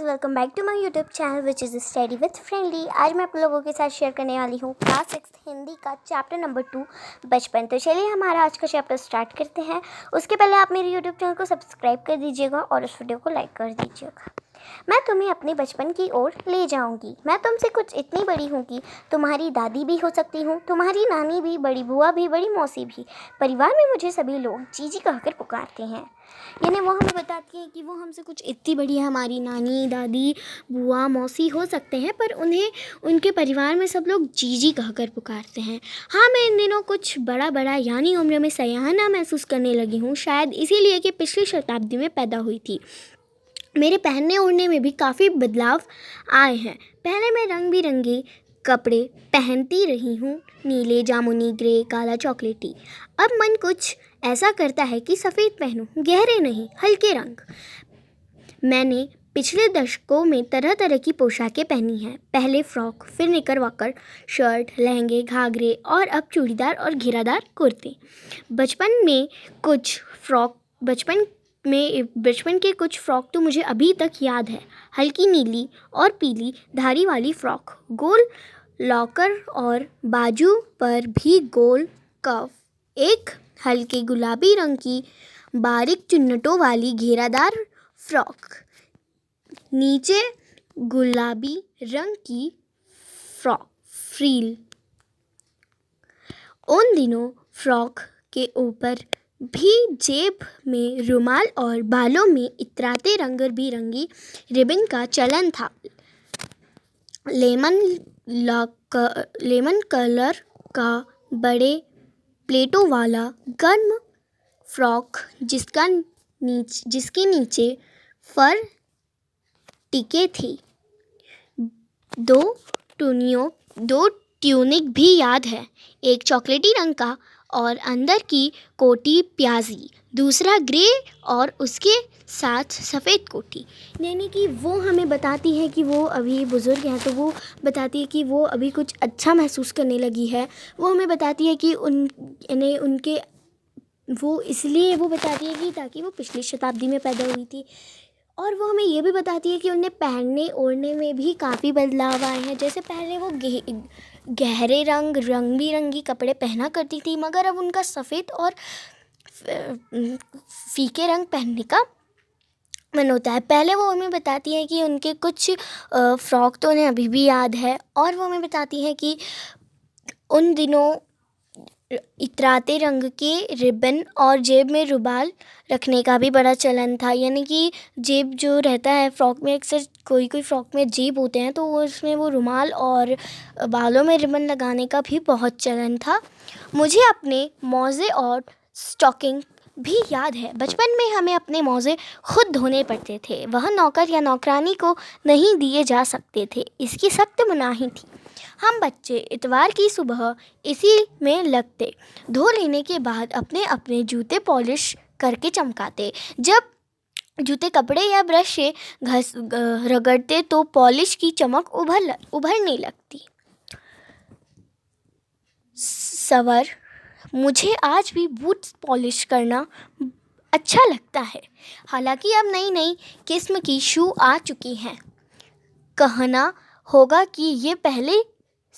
Welcome back to my YouTube channel which is study with friendly. आज मैं आप लोगों के साथ शेयर करने वाली हूँ क्लास 6 हिंदी का चैप्टर नंबर 2 बचपन। तो चलिए हमारा आज का चैप्टर स्टार्ट करते हैं। उसके पहले आप मेरे यूट्यूब चैनल को सब्सक्राइब कर दीजिएगा और उस वीडियो को लाइक कर दीजिएगा। मैं तुम्हें अपने बचपन की ओर ले जाऊंगी। मैं तुमसे कुछ इतनी बड़ी हूँ कि तुम्हारी दादी भी हो सकती हूँ, तुम्हारी नानी भी, बड़ी बुआ भी, बड़ी मौसी भी। परिवार में मुझे सभी लोग जीजी कहकर पुकारते हैं। यानी वो हमें बताती है कि वो हमसे कुछ इतनी बड़ी है, हमारी नानी, दादी, बुआ, मौसी हो सकते हैं, पर उन्हें उनके परिवार में सब लोग जीजी कहकर पुकारते हैं। हाँ, मैं इन दिनों कुछ बड़ा यानी उम्र में सयाना महसूस करने लगी हूँ, शायद इसीलिए कि पिछली शताब्दी में पैदा हुई थी। मेरे पहनने ओढ़ने में भी काफ़ी बदलाव आए हैं। पहले मैं रंग बिरंगे कपड़े पहनती रही हूँ, नीले, जामुनी, ग्रे, काला, चॉकलेटी। अब मन कुछ ऐसा करता है कि सफ़ेद पहनूं, गहरे नहीं, हल्के रंग। मैंने पिछले दशकों में तरह तरह की पोशाकें पहनी हैं। पहले फ्रॉक, फिर निकरवाकर, शर्ट, लहंगे, घाघरे और अब चूड़ीदार और घेरादार कुर्ते। बचपन के कुछ फ्रॉक तो मुझे अभी तक याद है। हल्की नीली और पीली धारी वाली फ्रॉक, गोल लॉकर और बाजू पर भी गोल कफ, एक हल्के गुलाबी रंग की बारीक चुन्नटों वाली घेरादार फ्रॉक, नीचे गुलाबी रंग की फ्रील। उन दिनों फ्रॉक के ऊपर भी जेब में रुमाल और बालों में इतराते रंग बिरंगी रिबन का चलन था। लेमन कलर का बड़े प्लेटों वाला गर्म फ्रॉक जिसके नीचे फर टिके थे। दो ट्यूनिक भी याद है, एक चॉकलेटी रंग का और अंदर की कोटी प्याजी, दूसरा ग्रे और उसके साथ सफ़ेद कोटी। यानी कि वो हमें बताती है कि वो अभी बुज़ुर्ग हैं, तो वो बताती है कि वो अभी कुछ अच्छा महसूस करने लगी है। वो हमें बताती है कि वो इसलिए वो बताती है कि ताकि वो पिछली शताब्दी में पैदा हुई थी। और वो हमें ये भी बताती है कि उन्हें पहनने ओढ़ने में भी काफ़ी बदलाव आए हैं। जैसे पहले वो गहरे रंग बिरंगी कपड़े पहना करती थी, मगर अब उनका सफ़ेद और फीके रंग पहनने का मन होता है। पहले वो हमें बताती है कि उनके कुछ फ्रॉक तो उन्हें अभी भी याद है, और वो हमें बताती है कि उन दिनों इतराते रंग के रिबन और जेब में रुमाल रखने का भी बड़ा चलन था। यानी कि जेब जो रहता है फ्रॉक में, अक्सर कोई फ्रॉक में जेब होते हैं, तो उसमें वो रुमाल और बालों में रिबन लगाने का भी बहुत चलन था। मुझे अपने मोज़े और स्टॉकिंग भी याद है। बचपन में हमें अपने मोज़े खुद धोने पड़ते थे। वह नौकर या नौकरानी को नहीं दिए जा सकते थे, इसकी सख्त मनाही थी। हम बच्चे इतवार की सुबह इसी में लगते, धो लेने के बाद अपने अपने जूते पॉलिश करके चमकाते। जब जूते कपड़े या ब्रश से रगड़ते तो पॉलिश की चमक उभरने लगती। मुझे आज भी बूट पॉलिश करना अच्छा लगता है। हालांकि अब नई किस्म की शू आ चुकी हैं। कहना होगा कि ये पहले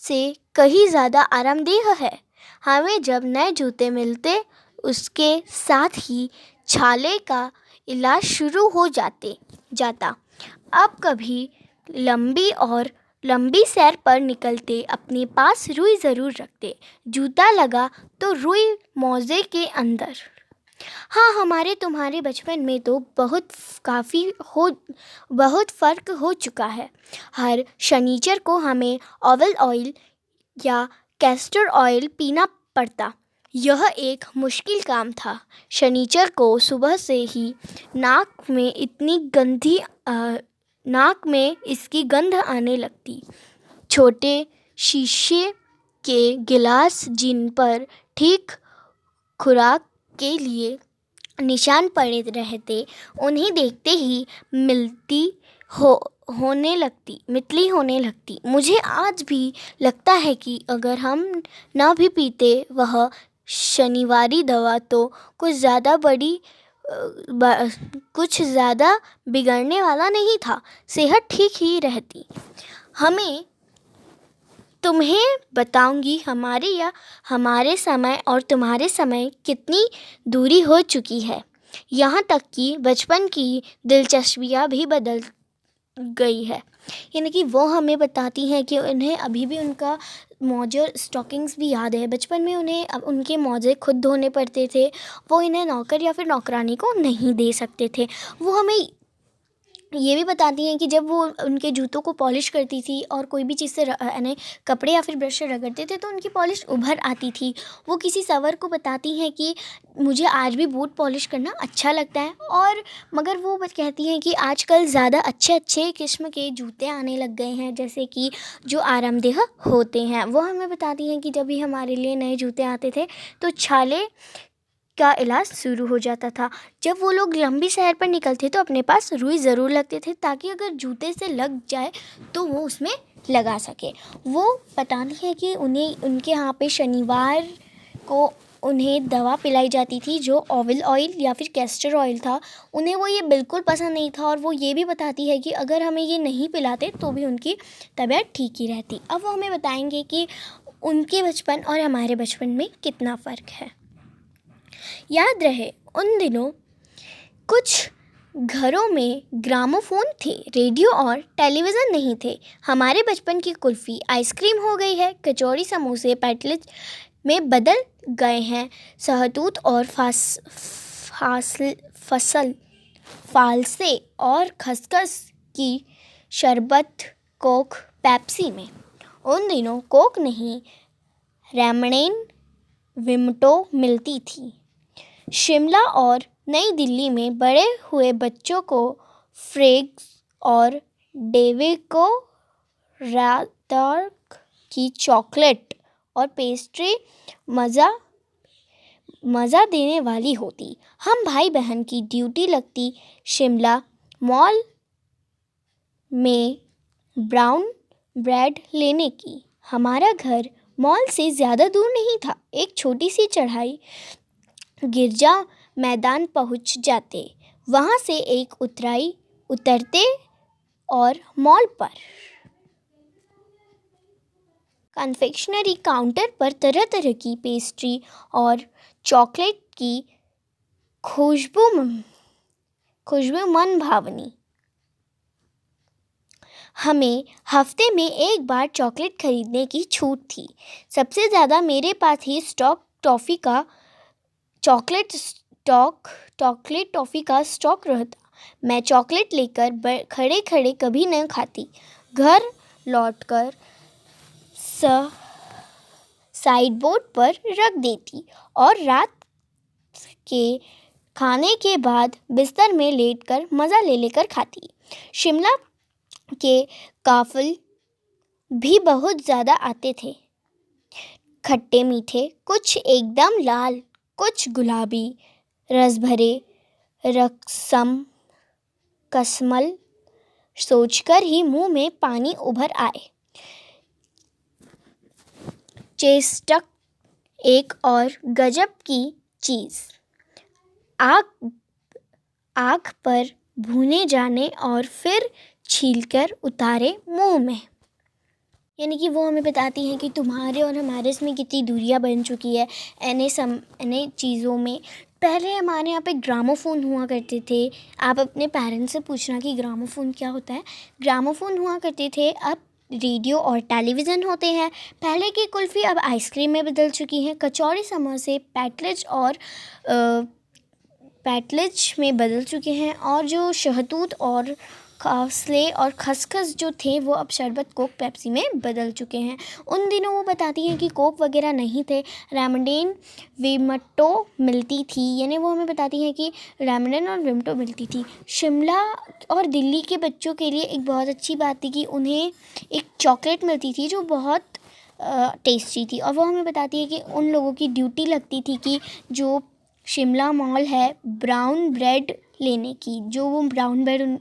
से कहीं ज़्यादा आरामदेह है। हमें जब नए जूते मिलते, उसके साथ ही छाले का इलाज शुरू हो जाता। अब कभी लंबी सैर पर निकलते, अपने पास रुई ज़रूर रखते। जूता लगा तो रुई मोज़े के अंदर। हाँ, हमारे तुम्हारे बचपन में तो बहुत फ़र्क हो चुका है। हर शनिचर को हमें ऑलिव ऑयल या कैस्टर ऑयल पीना पड़ता। यह एक मुश्किल काम था। शनिचर को सुबह से ही नाक में इसकी गंध आने लगती। छोटे शीशे के गिलास जिन पर ठीक खुराक के लिए निशान पड़े रहते, उन्हें देखते ही मितली होने लगती। मुझे आज भी लगता है कि अगर हम ना भी पीते वह शनिवारी दवा, तो कुछ ज़्यादा बड़ी कुछ ज़्यादा बिगड़ने वाला नहीं था, सेहत ठीक ही रहती। तुम्हें बताऊंगी हमारे समय और तुम्हारे समय कितनी दूरी हो चुकी है। यहाँ तक कि बचपन की दिलचस्पियाँ भी बदल गई है। यानी कि वो हमें बताती हैं कि उन्हें अभी भी उनका मौजे स्टॉकिंग्स भी याद है। बचपन में उन्हें उनके मौजे खुद धोने पड़ते थे, वो इन्हें नौकर या फिर नौकरानी को नहीं दे सकते थे। वो हमें ये भी बताती हैं कि जब वो उनके जूतों को पॉलिश करती थी और कोई भी चीज़ से यानी कपड़े या फिर ब्रश से रगड़ते थे तो उनकी पॉलिश उभर आती थी। वो किसी सवर को बताती हैं कि मुझे आज भी बूट पॉलिश करना अच्छा लगता है। और मगर वो कहती हैं कि आजकल ज़्यादा अच्छे किस्म के जूते आने लग गए हैं, जैसे कि जो आरामदेह होते हैं। वो हमें बताती हैं कि जब भी हमारे लिए नए जूते आते थे तो छाले का इलाज शुरू हो जाता था। जब वो लोग लंबी सैर पर निकलते तो अपने पास रुई ज़रूर लगते थे, ताकि अगर जूते से लग जाए तो वो उसमें लगा सके। वो बताती है कि उन्हें उनके यहाँ पे शनिवार को उन्हें दवा पिलाई जाती थी जो ऑलिव ऑयल या फिर कैस्टर ऑयल था। उन्हें वो ये बिल्कुल पसंद नहीं था और वो ये भी बताती है कि अगर हमें ये नहीं पिलाते तो भी उनकी तबीयत ठीक ही रहती। अब वो हमें बताएंगे कि उनके बचपन और हमारे बचपन में कितना फ़र्क है। याद रहे उन दिनों कुछ घरों में ग्रामोफोन थे, रेडियो और टेलीविज़न नहीं थे। हमारे बचपन की कुल्फ़ी आइसक्रीम हो गई है, कचौड़ी समोसे पैटलेज में बदल गए हैं, सहतूत और फालसे और खसखस की शरबत कोक पेप्सी में। उन दिनों कोक नहीं, रेमनेन विमटो मिलती थी। शिमला और नई दिल्ली में बड़े हुए बच्चों को फ्रेग्स और डेविको रादर्क की चॉकलेट और पेस्ट्री मज़ा देने वाली होती। हम भाई बहन की ड्यूटी लगती शिमला मॉल में ब्राउन ब्रेड लेने की। हमारा घर मॉल से ज़्यादा दूर नहीं था, एक छोटी सी चढ़ाई गिरजा मैदान पहुंच जाते, वहां से एक उतरते और मॉल पर कन्फेक्शनरी काउंटर पर तरह तरह की पेस्ट्री और चॉकलेट की खुशबू मन भावनी। हमें हफ्ते में एक बार चॉकलेट खरीदने की छूट थी। सबसे ज़्यादा मेरे पास ही चॉकलेट टॉफ़ी का स्टॉक रहता। मैं चॉकलेट लेकर खड़े खड़े कभी न खाती, घर लौटकर साइड बोर्ड पर रख देती और रात के खाने के बाद बिस्तर में लेटकर मज़ा लेकर खाती। शिमला के काफिल भी बहुत ज़्यादा आते थे, खट्टे मीठे, कुछ एकदम लाल, कुछ गुलाबी, रस भरे, कसमल सोचकर ही मुंह में पानी उभर आए। चेस्टक एक और गजब की चीज़, आग पर भुने जाने और फिर छीलकर उतारे मुंह में। यानी कि वो हमें बताती हैं कि तुम्हारे और हमारे इसमें कितनी दूरियां बन चुकी है इन्हें चीज़ों में। पहले हमारे यहाँ पे ग्रामोफोन हुआ करते थे। आप अपने पेरेंट्स से पूछना कि ग्रामोफोन क्या होता है। ग्रामोफोन हुआ करते थे, अब रेडियो और टेलीविज़न होते हैं। पहले की कुल्फ़ी अब आइसक्रीम में बदल चुकी हैं, कचौड़ी समोसे पैटलेज में बदल चुके हैं, और जो शहतूत और फासले और खसखस जो थे वो अब शरबत कोक पेप्सी में बदल चुके हैं। उन दिनों वो बताती हैं कि कोक वगैरह नहीं थे, रैमडेन विमटो मिलती थी। यानी वो हमें बताती हैं कि रैमडेन और विमटो मिलती थी। शिमला और दिल्ली के बच्चों के लिए एक बहुत अच्छी बात थी कि उन्हें एक चॉकलेट मिलती थी जो बहुत टेस्टी थी। और वो हमें बताती है कि उन लोगों की ड्यूटी लगती थी कि जो शिमला मॉल है ब्राउन ब्रेड लेने की, जो वो ब्राउन ब्रेड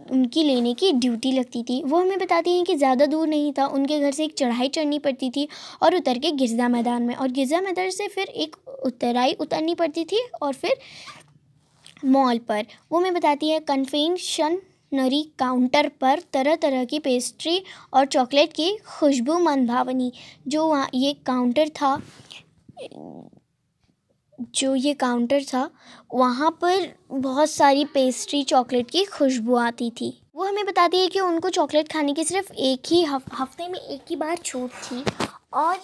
उनकी लेने की ड्यूटी लगती थी। वो हमें बताती हैं कि ज़्यादा दूर नहीं था, उनके घर से एक चढ़ाई चढ़नी पड़ती थी और उतर के गिरजा मैदान में, और गिरजा मैदान से फिर एक उतरनी पड़ती थी और फिर मॉल पर। वो हमें बताती है कन्फेक्शनरी काउंटर पर तरह तरह की पेस्ट्री और चॉकलेट की खुशबू मनभावनी। जो ये काउंटर था वहाँ पर बहुत सारी पेस्ट्री चॉकलेट की खुशबू आती थी। वो हमें बताती है कि उनको चॉकलेट खाने की सिर्फ एक ही हफ्ते में एक ही बार छूट थी और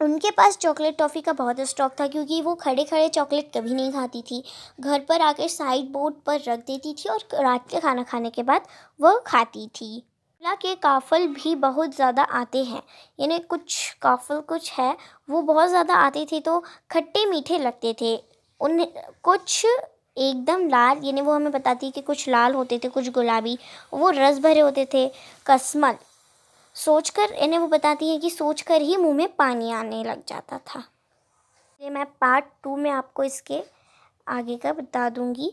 उनके पास चॉकलेट टॉफ़ी का बहुत स्टॉक था, क्योंकि वो खड़े खड़े चॉकलेट कभी नहीं खाती थी। घर पर आकर साइड बोर्ड पर रख देती थी और रात के खाना खाने के बाद वह खाती थी। ला के काफ़ल भी बहुत ज़्यादा आते हैं, यानी कुछ है वो बहुत ज़्यादा आते थे तो खट्टे मीठे लगते थे। उन कुछ एकदम लाल, यानी वो हमें बताती है कि कुछ लाल होते थे, कुछ गुलाबी, वो रस भरे होते थे। कसमल सोचकर इन्हें वो बताती है कि सोचकर ही मुंह में पानी आने लग जाता था। ये मैं पार्ट 2 में आपको इसके आगे का बता दूंगी।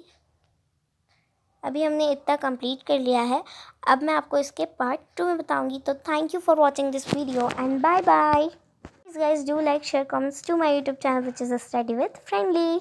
अभी हमने इतना कंप्लीट कर लिया है, अब मैं आपको इसके पार्ट 2 में बताऊंगी। तो thank you for watching this video and bye bye. Please guys do like share comments to my YouTube channel which is study with friendly.